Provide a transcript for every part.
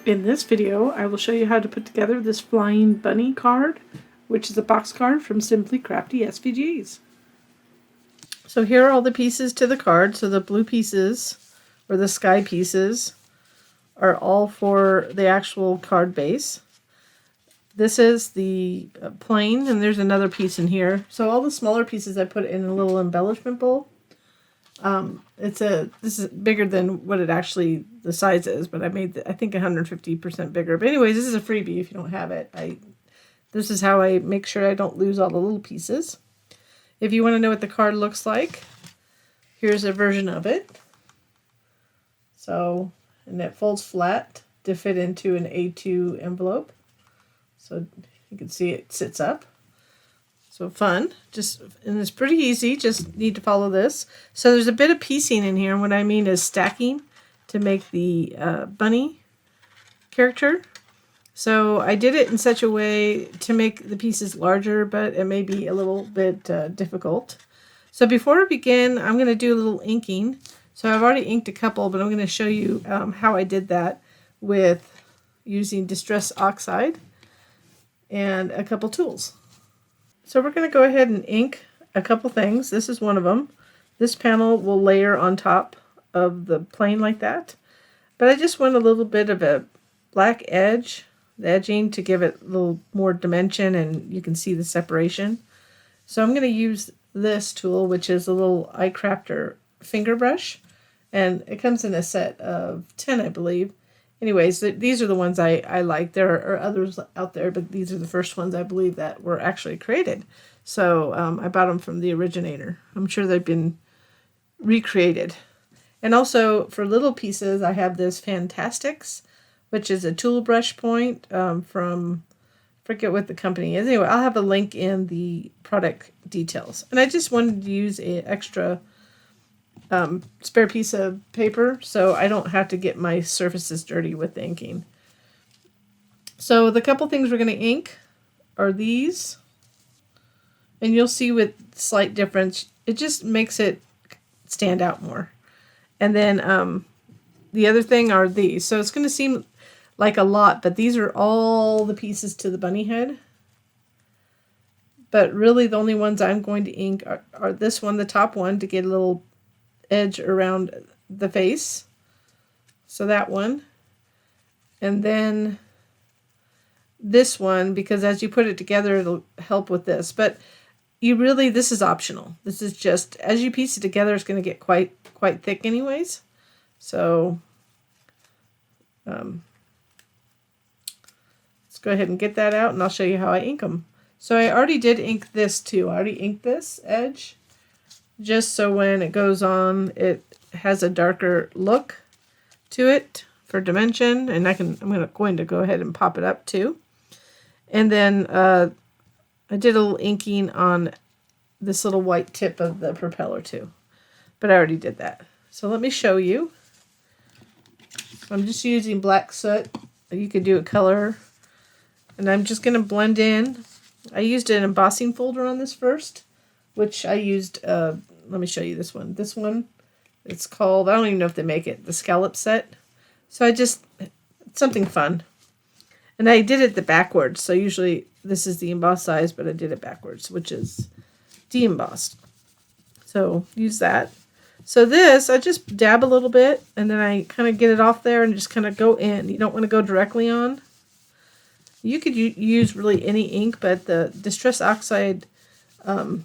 In this video, I will show you how to put together this flying bunny card, which is a box card from Simply Crafty SVGs. So here are all the pieces to the card. So the blue pieces, or the sky pieces, are all for the actual card base. This is the plain, and there's another piece in here. So all the smaller pieces I put in a little embellishment bowl. This is bigger than what it actually the size is, but I made I think 150% bigger. But anyways, this is a freebie if you don't have it. This is how I make sure I don't lose all the little pieces. If you want to know what the card looks like, here's a version of it. So, and it folds flat to fit into an A2 envelope. So you can see it sits up. So fun, and it's pretty easy, just need to follow this. So there's a bit of piecing in here, and what I mean is stacking to make the bunny character. So I did it in such a way to make the pieces larger, but it may be a little bit difficult. So before we begin, I'm going to do a little inking. So I've already inked a couple, but I'm going to show you how I did that with using Distress Oxide and a couple tools. So we're going to go ahead and ink a couple things. This is one of them. This panel will layer on top of the plane like that. But I just want a little bit of a black edge, the edging, to give it a little more dimension, and you can see the separation. So I'm going to use this tool, which is a little iCrafter finger brush. And it comes in a set of 10, I believe. Anyways, these are the ones I like. There are others out there, but these are the first ones I believe that were actually created. So I bought them from the originator. I'm sure they've been recreated. And also for little pieces, I have this Fantastics, which is a tool brush point from, I forget what the company is. Anyway, I'll have a link in the product details. And I just wanted to use an extra spare piece of paper so I don't have to get my surfaces dirty with the inking. So the couple things we're going to ink are these, and you'll see with slight difference it just makes it stand out more. And then the other thing are these. So it's going to seem like a lot, but these are all the pieces to the bunny head. But really the only ones I'm going to ink are this one, the top one, to get a little edge around the face. So that one. And then this one, because as you put it together, it'll help with this. But this is optional. This is just, as you piece it together, it's going to get quite thick anyways. So let's go ahead and get that out, and I'll show you how I ink them. So I already did ink this too. I already inked this edge, just so when it goes on, it has a darker look to it for dimension. And I'm going to go ahead and pop it up too. And then I did a little inking on this little white tip of the propeller too, but I already did that. So let me show you. I'm just using black soot. You could do a color, and I'm just going to blend in. I used an embossing folder on this first, which I used, let me show you this one. This one, it's called, I don't even know if they make it, the scallop set. So it's something fun. And I did it the backwards. So usually this is the embossed size, but I did it backwards, which is de-embossed. So use that. So this, I just dab a little bit, and then I kind of get it off there and just kind of go in. You don't want to go directly on. You could use really any ink, but the Distress Oxide, it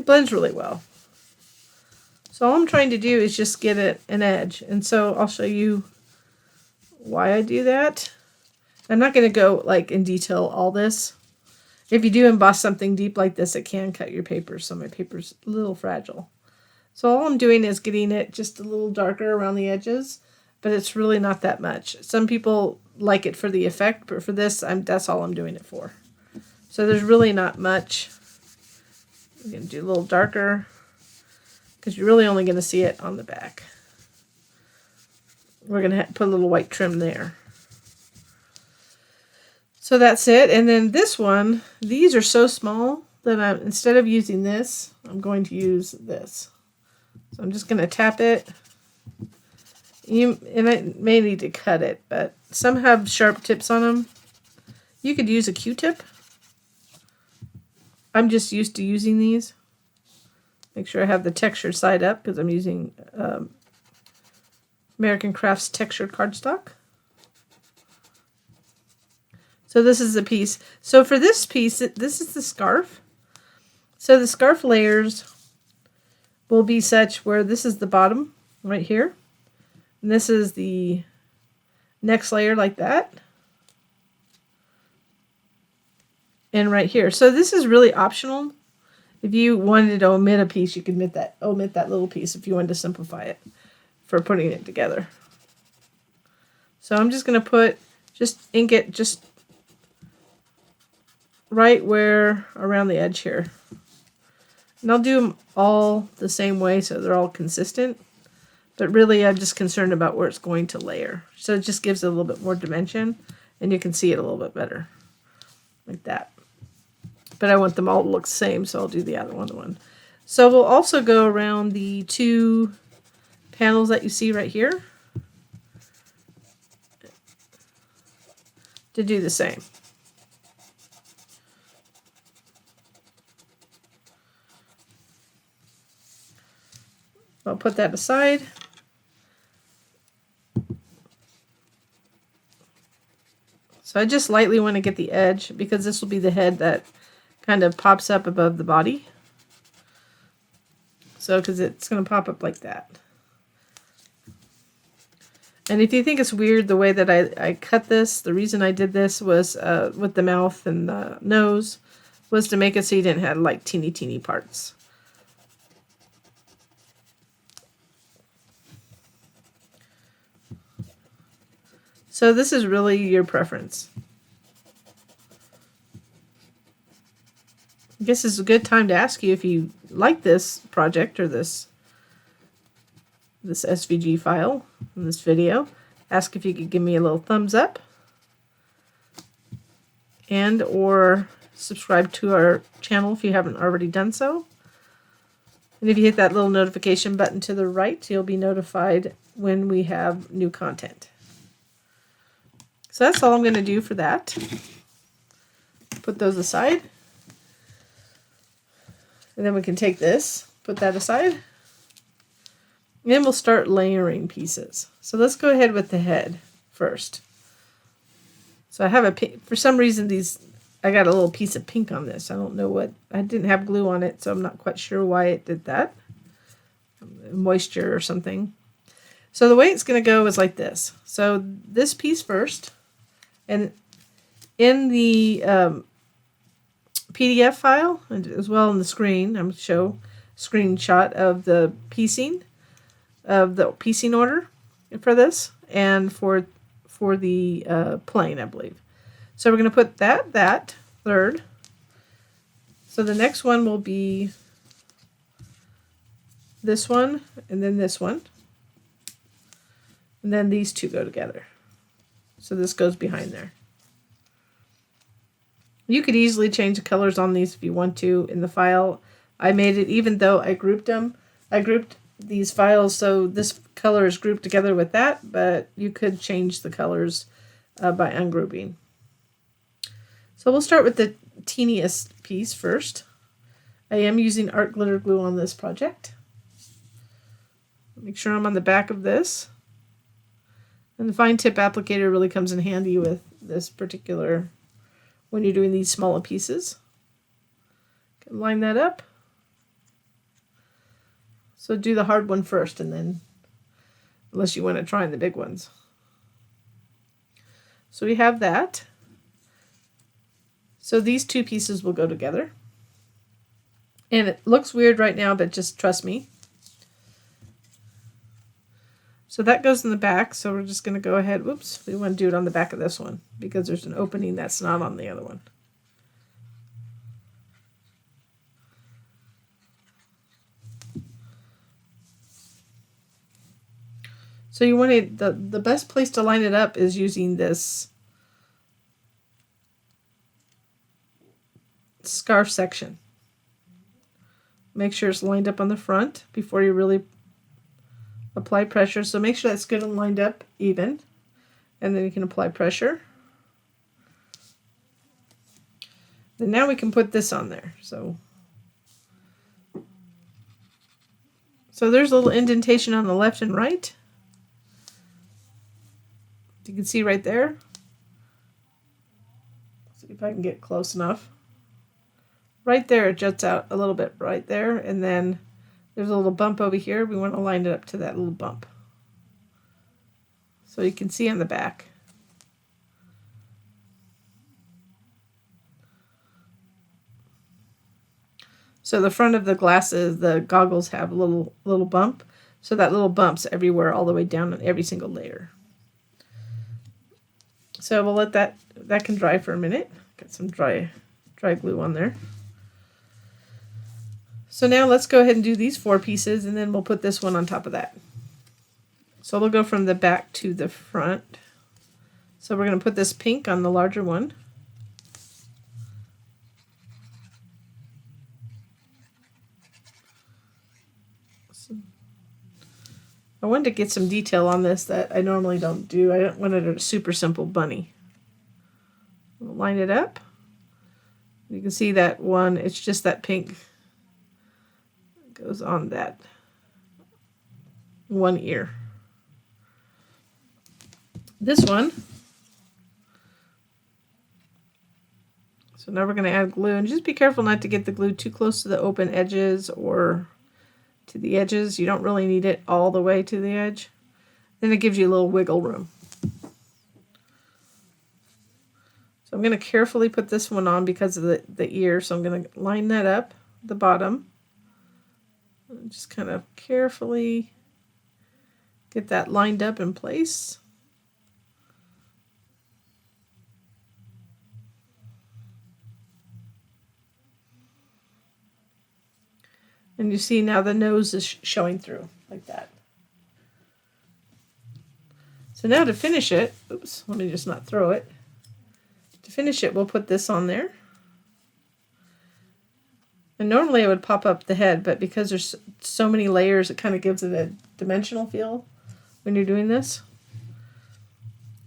blends really well. So all I'm trying to do is just get it an edge. And so I'll show you why I do that. I'm not going to go like in detail all this. If you do emboss something deep like this, it can cut your paper. So my paper's a little fragile. So all I'm doing is getting it just a little darker around the edges, but it's really not that much. Some people like it for the effect, but for this, that's all I'm doing it for. So there's really not much. I'm going to do a little darker because you're really only going to see it on the back. We're going to put a little white trim there. So that's it. And then this one, these are so small that instead of using this, I'm going to use this. So I'm just going to tap it You may need to cut it, but some have sharp tips on them. You could use a Q-tip. I'm just used to using these. Make sure I have the texture side up because I'm using American Crafts textured cardstock. So this is the piece. So for this piece, this is the scarf. So the scarf layers will be such where this is the bottom right here. And this is the next layer like that. And right here. So this is really optional. If you wanted to omit a piece, you could omit that little piece if you wanted to simplify it for putting it together. So I'm just going to ink it just right where around the edge here. And I'll do them all the same way so they're all consistent. But really I'm just concerned about where it's going to layer. So it just gives it a little bit more dimension and you can see it a little bit better. Like that. But I want them all to look the same, so I'll do the other one. So we'll also go around the two panels that you see right here to do the same. I'll put that aside. So I just lightly want to get the edge because this will be the head that kind of pops up above the body. So because it's going to pop up like that. And if you think it's weird the way that I cut this, the reason I did this was with the mouth and the nose was to make it so you didn't have like teeny parts. So this is really your preference. I guess it's a good time to ask you if you like this project or this SVG file in this video. Ask if you could give me a little thumbs up and or subscribe to our channel if you haven't already done so. And if you hit that little notification button to the right, you'll be notified when we have new content. So that's all I'm going to do for that. Put those aside. And then we can take this, put that aside. And then we'll start layering pieces. So let's go ahead with the head first. So I have a pink, for some reason I got a little piece of pink on this. I don't know what, I didn't have glue on it, so I'm not quite sure why it did that. Moisture or something. So the way it's going to go is like this. So this piece first. And in the PDF file, and as well on the screen, I'm going to show a screenshot of the piecing order for this and for the plane, I believe. So we're going to put that third. So the next one will be this one and then this one. And then these two go together. So this goes behind there. You could easily change the colors on these if you want to in the file. I made it, even though I grouped them. I grouped these files so this color is grouped together with that, but you could change the colors by ungrouping. So we'll start with the teeniest piece first. I am using art glitter glue on this project. Make sure I'm on the back of this. And the fine tip applicator really comes in handy with this particular, when you're doing these smaller pieces. Can line that up. So do the hard one first and then, unless you want to try the big ones. So we have that. So these two pieces will go together. And it looks weird right now, but just trust me. So that goes in the back, so we're just going to go ahead. Whoops, we want to do it on the back of this one because there's an opening that's not on the other one. So you want to, the best place to line it up is using this scarf section. Make sure it's lined up on the front before you really apply pressure. So make sure that's good and lined up even. And then you can apply pressure. And now we can put this on there. So there's a little indentation on the left and right. You can see right there. See if I can get close enough. Right there, it juts out a little bit right there. And then there's a little bump over here. We want to line it up to that little bump. So you can see on the back. So the front of the glasses, the goggles have a little bump. So that little bump's everywhere, all the way down on every single layer. So we'll let that can dry for a minute. Got some dry glue on there. So now let's go ahead and do these 4 pieces, and then we'll put this one on top of that. So we'll go from the back to the front. So we're going to put this pink on the larger one. I wanted to get some detail on this that I normally don't do. I don't want it a super simple bunny. We'll line it up. You can see that one, it's just that pink goes on that one ear. This one, so now we're going to add glue, and just be careful not to get the glue too close to the open edges or to the edges. You don't really need it all the way to the edge. Then it gives you a little wiggle room. So I'm going to carefully put this one on because of the ear. So I'm going to line that up, the bottom. And just kind of carefully get that lined up in place. And you see now the nose is showing through like that. So now to finish it, oops, let me just not throw it. To finish it, we'll put this on there. And normally I would pop up the head, but because there's so many layers, it kind of gives it a dimensional feel when you're doing this.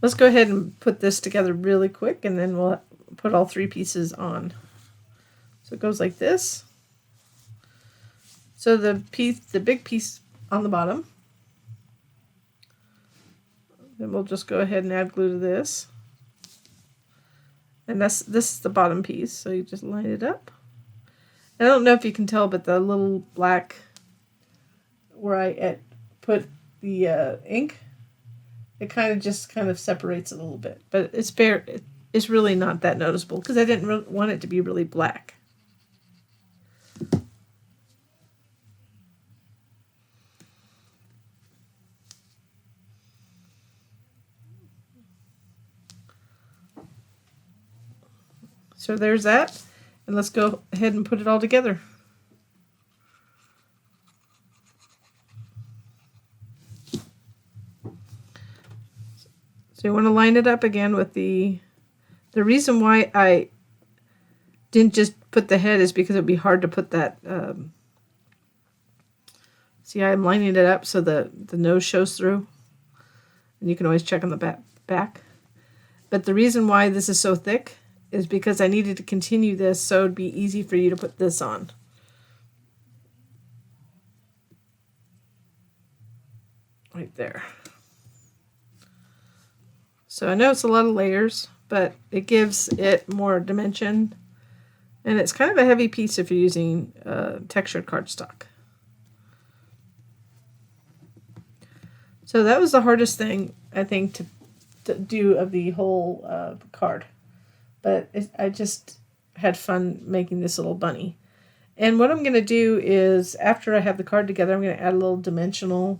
Let's go ahead and put this together really quick, and then we'll put all 3 pieces on. So it goes like this. So the big piece on the bottom. Then we'll just go ahead and add glue to this. And this is the bottom piece, so you just line it up. I don't know if you can tell, but the little black where I put the ink, it kind of separates it a little bit. But it's really not that noticeable because I didn't want it to be really black. So there's that, and let's go ahead and put it all together. So you want to line it up again with the reason why I didn't just put the head is because it would be hard to put that. See, I'm lining it up so the nose shows through, and you can always check on the back. But the reason why this is so thick is because I needed to continue this so it'd be easy for you to put this on. Right there. So I know it's a lot of layers, but it gives it more dimension. And it's kind of a heavy piece if you're using textured cardstock. So that was the hardest thing, I think, to do of the whole card. But I just had fun making this little bunny. And what I'm going to do is, after I have the card together, I'm going to add a little dimensional.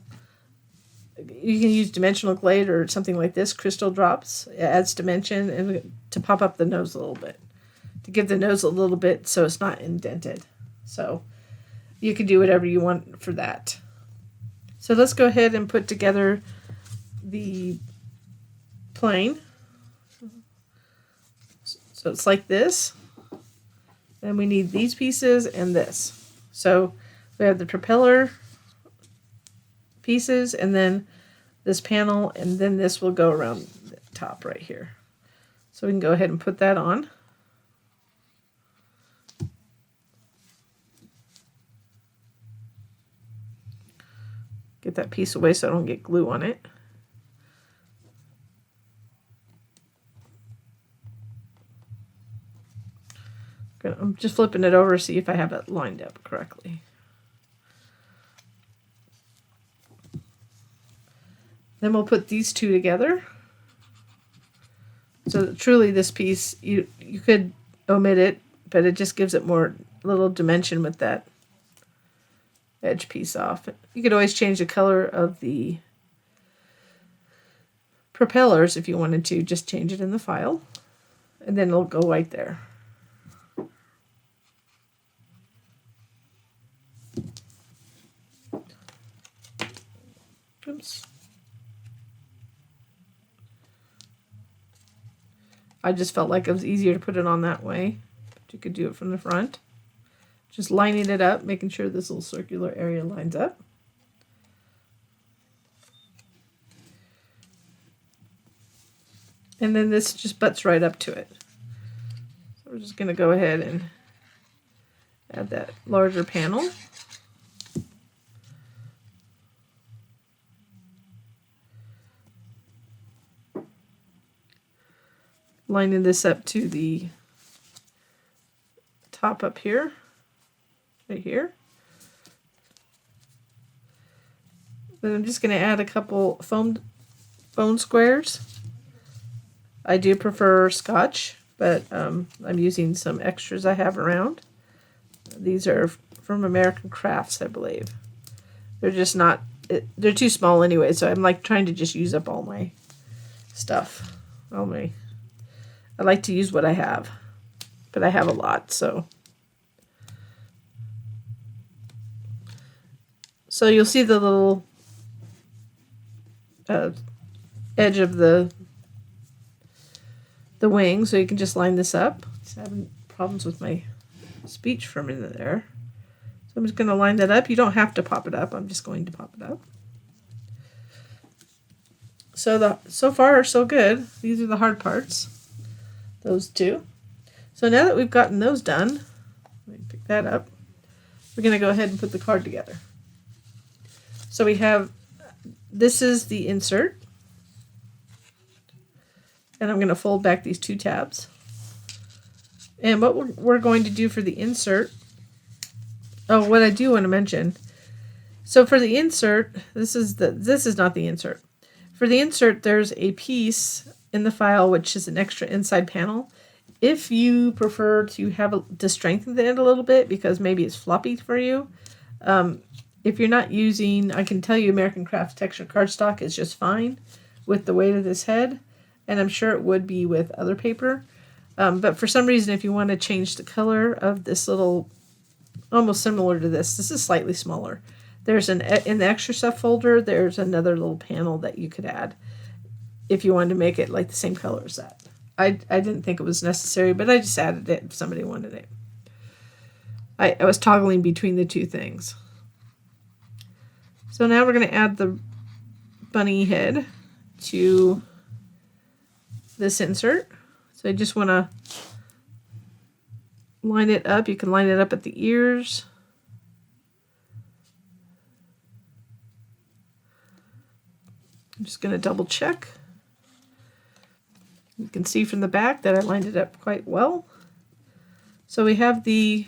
You can use dimensional glaze or something like this, crystal drops. It adds dimension and to pop up the nose a little bit. To give the nose a little bit so it's not indented. So you can do whatever you want for that. So let's go ahead and put together the plane. So it's like this. Then we need these pieces and this. So we have the propeller pieces, and then this panel, and then this will go around the top right here. So we can go ahead and put that on. Get that piece away so I don't get glue on it. I'm just flipping it over to see if I have it lined up correctly. Then we'll put these two together. So truly this piece, you could omit it, but it just gives it more little dimension with that edge piece off. You could always change the color of the propellers if you wanted to. Just change it in the file, and then it'll go right there. Oops. I just felt like it was easier to put it on that way, but you could do it from the front. Just lining it up, making sure this little circular area lines up. And then this just butts right up to it. So we're just going to go ahead and add that larger panel. Lining this up to the top up here, right here. Then I'm just going to add a couple foam squares. I do prefer Scotch, but I'm using some extras I have around. These are from American Crafts, I believe. They're just not, they're too small anyway, so I'm like trying to just use up all my stuff. I like to use what I have, but I have a lot, so. So you'll see the little edge of the wing, so you can just line this up. I'm having problems with my speech for a minute there. So I'm just going to line that up. You don't have to pop it up. I'm just going to pop it up. So far, so good. These are the hard parts. Those two. So now that we've gotten those done, let me pick that up. We're going to go ahead and put the card together. So we have, this is the insert. And I'm going to fold back these two tabs. And what we're going to do for the insert, oh, what I do want to mention. So for the insert, this is not the insert. For the insert, there's a piece in the file which is an extra inside panel. If you prefer to strengthen it a little bit because maybe it's floppy for you, if you're not using, I can tell you American Crafts texture cardstock is just fine with the weight of this head, and I'm sure it would be with other paper. But for some reason, if you want to change the color of this little, almost similar to this is slightly smaller. There's in the extra stuff folder, there's another little panel that you could add if you wanted to make it like the same color as that. I didn't think it was necessary, but I just added it if somebody wanted it. I was toggling between the two things. So now we're going to add the bunny head to this insert. So I just want to line it up. You can line it up at the ears. I'm just going to double check. You can see from the back that I lined it up quite well. So we have the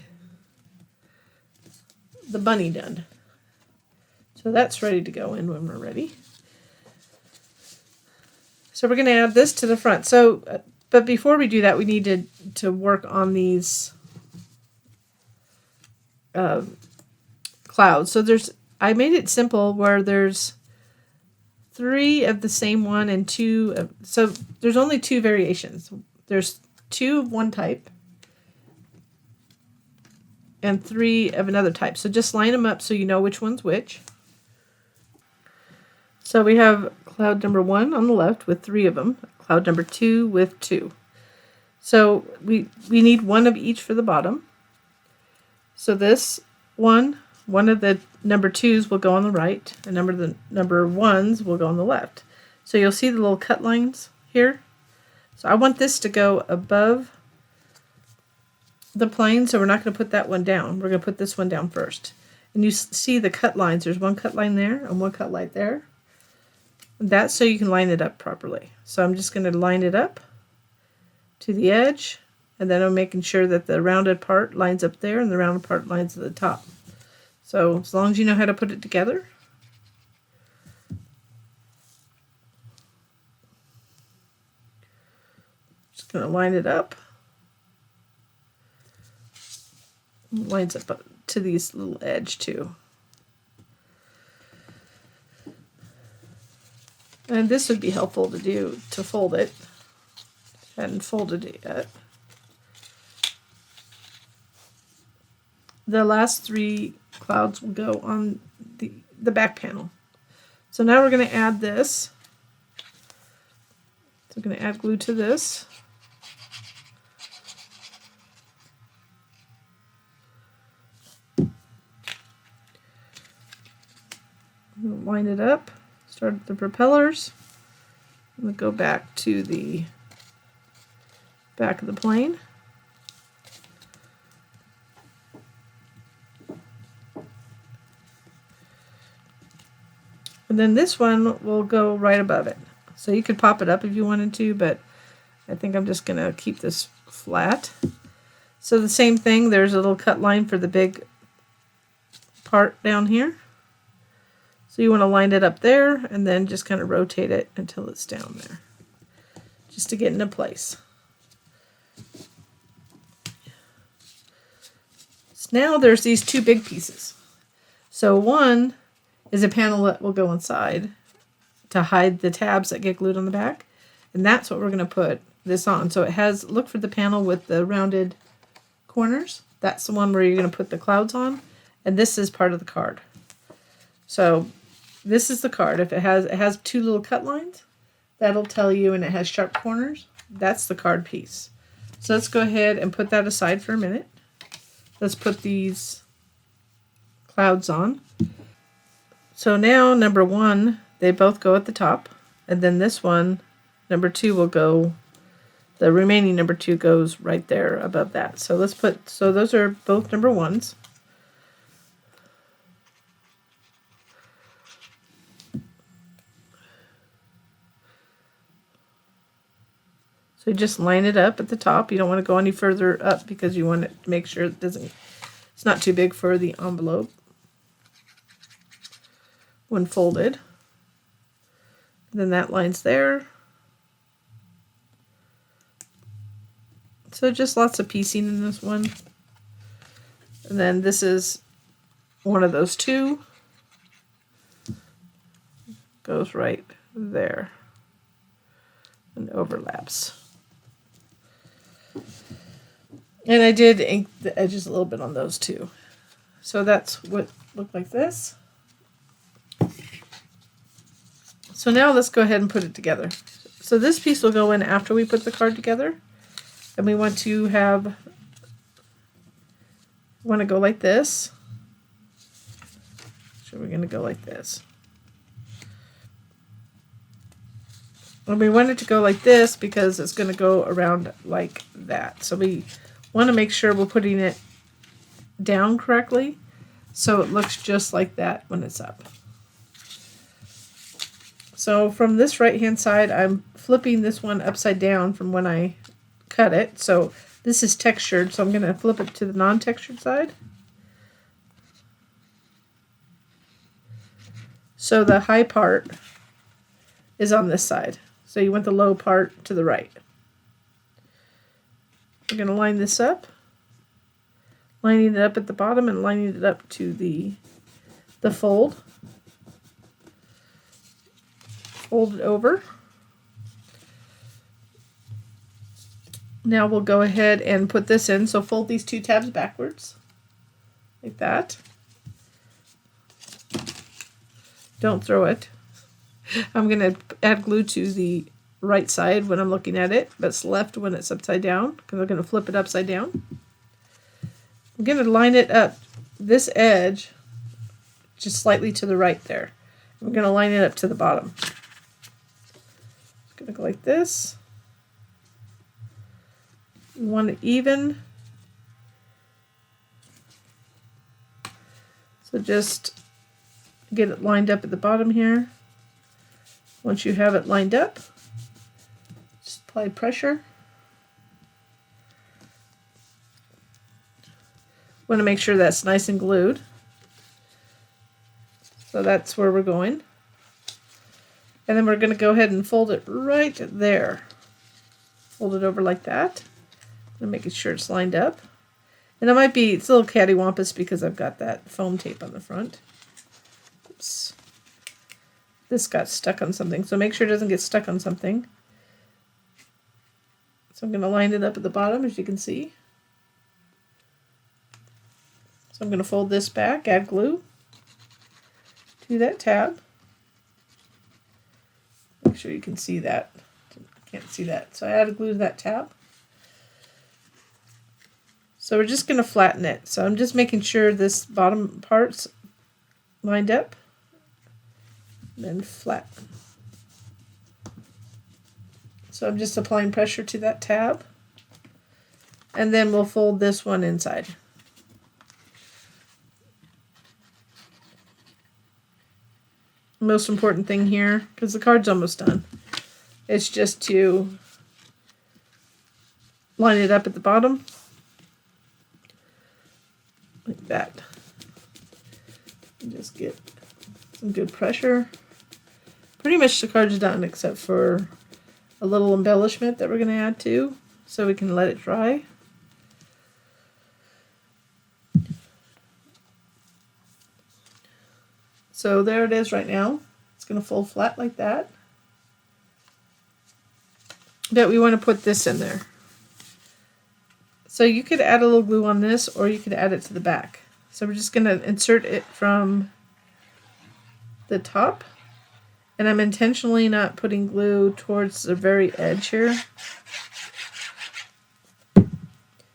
bunny done. So that's ready to go in when we're ready. So we're going to add this to the front. So, but before we do that, we need to work on these clouds. So I made it simple where there's 3 of the same one and 2 of, so there's only 2 variations. There's 2 of one type and 3 of another type. So just line them up so you know which one's which. So we have cloud number 1 on the left with 3 of them, cloud number 2 with 2. So we need 1 of each for the bottom. So this 1, one of the number 2s will go on the right, and the number 1s will go on the left. So you'll see the little cut lines here. So I want this to go above the plane, so we're not going to put that one down. We're going to put this one down first. And you see the cut lines. There's one cut line there and one cut line there. And that's so you can line it up properly. So I'm just going to line it up to the edge, and then I'm making sure that the rounded part lines up there and the rounded part lines at the top. So as long as you know how to put it together. Just going to line it up. Lines up to these little edge too. And this would be helpful to do, to fold it. Hadn't folded it yet. The last 3 clouds will go on the back panel. So now we're going to add this. So I'm going to add glue to this. Line it up, start at the propellers. I'm going to go back to the back of the plane. And then this one will go right above it. So you could pop it up if you wanted to, but I think I'm just going to keep this flat. So the same thing, there's a little cut line for the big part down here. So you want to line it up there and then just kind of rotate it until it's down there, just to get into place. So now there's these 2 big pieces. So one is a panel that will go inside to hide the tabs that get glued on the back. And that's what we're going to put this on. So it has, look for the panel with the rounded corners. That's the one where you're going to put the clouds on. And this is part of the card. So this is the card. If it has 2 little cut lines, that'll tell you, and it has sharp corners. That's the card piece. So let's go ahead and put that aside for a minute. Let's put these clouds on. So now number 1, they both go at the top, and then this one, number 2, will go, the remaining number 2 goes right there above that. So let's put, so those are both number 1s. So you just line it up at the top. You don't want to go any further up because you want to make sure it doesn't, it's not too big for the envelope when folded. Then that line's there. So just lots of piecing in this one. And then this is one of those 2. Goes right there and overlaps. And I did ink the edges a little bit on those too. So that's what looked like this. So now let's go ahead and put it together. So this piece will go in after we put the card together. And we want to have, go like this. So we're going to go like this. And we want it to go like this because it's going to go around like that. So we want to make sure we're putting it down correctly so it looks just like that when it's up. So from this right hand side, I'm flipping this one upside down from when I cut it. So this is textured, so I'm going to flip it to the non-textured side. So the high part is on this side. So you want the low part to the right. We're going to line this up, lining it up at the bottom and lining it up to the fold. Fold it over. Now we'll go ahead and put this in. So fold these 2 tabs backwards, like that. Don't throw it. I'm going to add glue to the right side when I'm looking at it, but it's left when it's upside down because I'm going to flip it upside down. I'm going to line it up this edge just slightly to the right there. We're going to line it up to the bottom. It's going to go like this. You want it even. So just get it lined up at the bottom here. Once you have it lined up, just apply pressure. Want to make sure that's nice and glued. So that's where we're going. And then we're going to go ahead and fold it right there. Fold it over like that. And making sure it's lined up. And it might be, it's a little cattywampus because I've got that foam tape on the front. Oops. This got stuck on something, so make sure it doesn't get stuck on something. So I'm going to line it up at the bottom, as you can see. So I'm going to fold this back, add glue to that tab. Make sure you can see that. Can't see that. So I added glue to that tab. So we're just going to flatten it. So I'm just making sure this bottom part's lined up. Then flatten. So I'm just applying pressure to that tab. And then we'll fold this one inside. Most important thing here, because the card's almost done, it's just to line it up at the bottom. Like that. And just get some good pressure. Pretty much the card's done except for a little embellishment that we're going to add to so we can let it dry. So there it is right now. It's going to fold flat like that. But we want to put this in there. So you could add a little glue on this or you could add it to the back. So we're just going to insert it from the top. And I'm intentionally not putting glue towards the very edge here.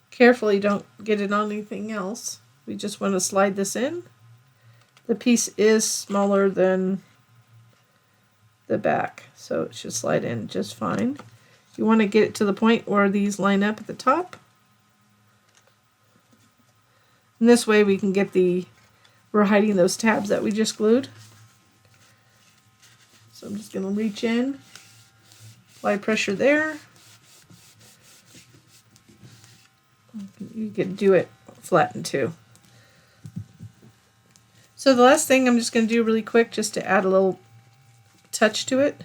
Carefully, don't get it on anything else. We just want to slide this in. The piece is smaller than the back, so it should slide in just fine. You want to get it to the point where these line up at the top. And this way we can get we're hiding those tabs that we just glued. So I'm just going to reach in, apply pressure there. You can do it flatten too. So the last thing I'm just going to do really quick, just to add a little touch to it,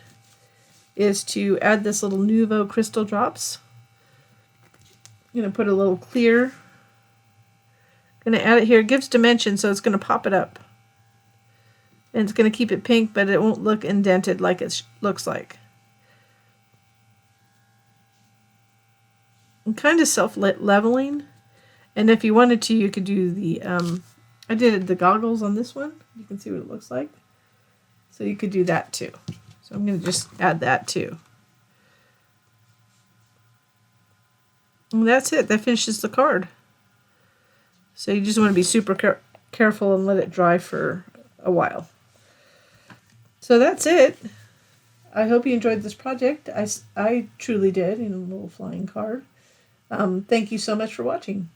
is to add this little Nuvo crystal drops. I'm going to put a little clear. I'm going to add it here. It gives dimension, so it's going to pop it up. And it's going to keep it pink, but it won't look indented like it looks like. I'm kind of self-leveling. And if you wanted to, you could do the... I did the goggles on this one. You can see what it looks like. So you could do that too. So I'm going to just add that too. And that's it. That finishes the card. So you just want to be super careful and let it dry for a while. So that's it. I hope you enjoyed this project. I truly did, in a little flying card. Thank you so much for watching.